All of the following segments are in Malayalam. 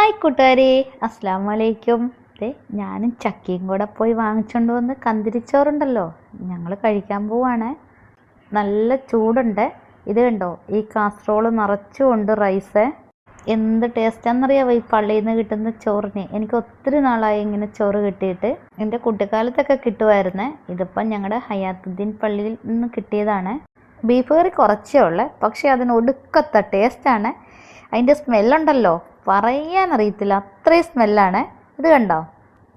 ഹായ് കൂട്ടുകാരെ, അസ്സാം വലൈക്കും. ഞാനും ചക്കയും കൂടെ പോയി വാങ്ങിച്ചുകൊണ്ട് വന്ന് കന്തിരിച്ചോറുണ്ടല്ലോ, ഞങ്ങൾ കഴിക്കാൻ പോവാണ്. നല്ല ചൂടുണ്ട്. ഇത് കണ്ടോ, ഈ കാസറോള് നിറച്ചുകൊണ്ട് റൈസ്. എന്ത് ടേസ്റ്റാണെന്നറിയാമോ ഈ പള്ളിയിൽ നിന്ന് കിട്ടുന്ന ചോറിന്. എനിക്ക് ഒത്തിരി നാളായി ഇങ്ങനെ ചോറ് കിട്ടിയിട്ട്. എൻ്റെ കുട്ടിക്കാലത്തൊക്കെ കിട്ടുമായിരുന്നേ. ഇതിപ്പം ഞങ്ങളുടെ ഹയാത്തുദ്ദീൻ പള്ളിയിൽ നിന്ന് കിട്ടിയതാണ്. ബീഫ് കറി കുറച്ചേ ഉള്ളേ, പക്ഷേ അതിന് ഒടുക്കത്തെ ടേസ്റ്റാണ്. അതിൻ്റെ സ്മെല്ലുണ്ടല്ലോ, പറയാനറിയത്തില്ല, അത്രയും സ്മെല്ലാണ്. ഇത് കണ്ടോ,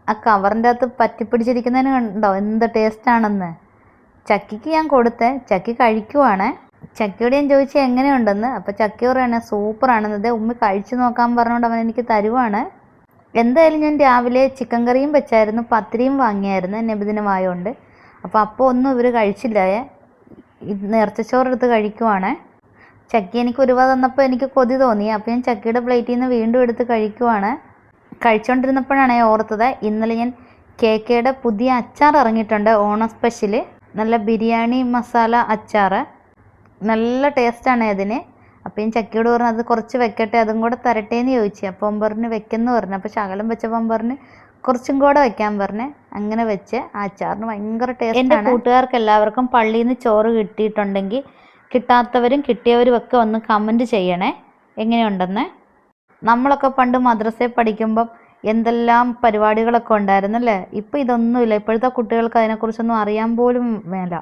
ആ കവറിൻ്റെ അകത്ത് പറ്റിപ്പിടിച്ചിരിക്കുന്നതിന് കണ്ടോ എന്ത് ടേസ്റ്റാണെന്ന്. ചക്കിക്ക് ഞാൻ കൊടുത്തേ, ചക്കി കഴിക്കുവാണ്. ചക്കിയോട് ഞാൻ ചോദിച്ചാൽ എങ്ങനെയുണ്ടെന്ന്. അപ്പോൾ ചക്കി പറയാണ് സൂപ്പറാണെന്നത്. ഉമ്മ കഴിച്ചു നോക്കാൻ പറഞ്ഞുകൊണ്ട് അവൻ എനിക്ക് തരുവാണ്. എന്തായാലും ഞാൻ രാവിലെ ചിക്കൻ കറിയും വെച്ചായിരുന്നു, പത്തിരിയും വാങ്ങിയായിരുന്നു നബിദിനമായതുകൊണ്ട്. അപ്പോൾ ഒന്നും ഇവർ കഴിച്ചില്ല. ഇറച്ചിച്ചോറെടുത്ത് കഴിക്കുവാണ്. ചക്കി എനിക്ക് ഒരു തന്നപ്പോൾ എനിക്ക് കൊതി തോന്നി. അപ്പോൾ ഞാൻ ചക്കിയുടെ പ്ലേറ്റിൽ നിന്ന് വീണ്ടും എടുത്ത് കഴിക്കുവാണ്. കഴിച്ചുകൊണ്ടിരുന്നപ്പോഴാണ് ഞാൻ ഓർത്തത്, ഇന്നലെ ഞാൻ കേക്കയുടെ പുതിയ അച്ചാർ ഇറങ്ങിയിട്ടുണ്ട്, ഓണം സ്പെഷ്യൽ. നല്ല ബിരിയാണി മസാല അച്ചാർ, നല്ല ടേസ്റ്റാണ് അതിന്. അപ്പോൾ ഞാൻ ചക്കിയോട് പറഞ്ഞു അത് കുറച്ച് വെക്കട്ടെ, അതും കൂടെ തരട്ടേന്ന് ചോദിച്ചു. അപ്പോൾ പറഞ്ഞ് വെക്കെന്ന് പറഞ്ഞു. അപ്പോൾ ശകലം വെച്ചപ്പം പറഞ്ഞ് കുറച്ചും കൂടെ വെക്കാൻ പറഞ്ഞ്. അങ്ങനെ വെച്ച് ആ അച്ചാറിന് ഭയങ്കര ടേസ്റ്റാണ്. എൻ്റെ കൂട്ടുകാർക്ക് എല്ലാവർക്കും പള്ളിയിൽ നിന്ന് ചോറ് കിട്ടിയിട്ടുണ്ടെങ്കിൽ കിട്ടാത്തവരും കിട്ടിയവരും ഒക്കെ ഒന്ന് കമൻറ്റ് ചെയ്യണേ എങ്ങനെയുണ്ടെന്ന്. നമ്മളൊക്കെ പണ്ട് മദ്രസയിൽ പഠിക്കുമ്പം എന്തെല്ലാം പരിപാടികളൊക്കെ ഉണ്ടായിരുന്നല്ലേ. ഇപ്പം ഇതൊന്നുമില്ല. ഇപ്പോഴത്തെ കുട്ടികൾക്ക് അതിനെക്കുറിച്ചൊന്നും അറിയാൻ പോലും വേണ്ട.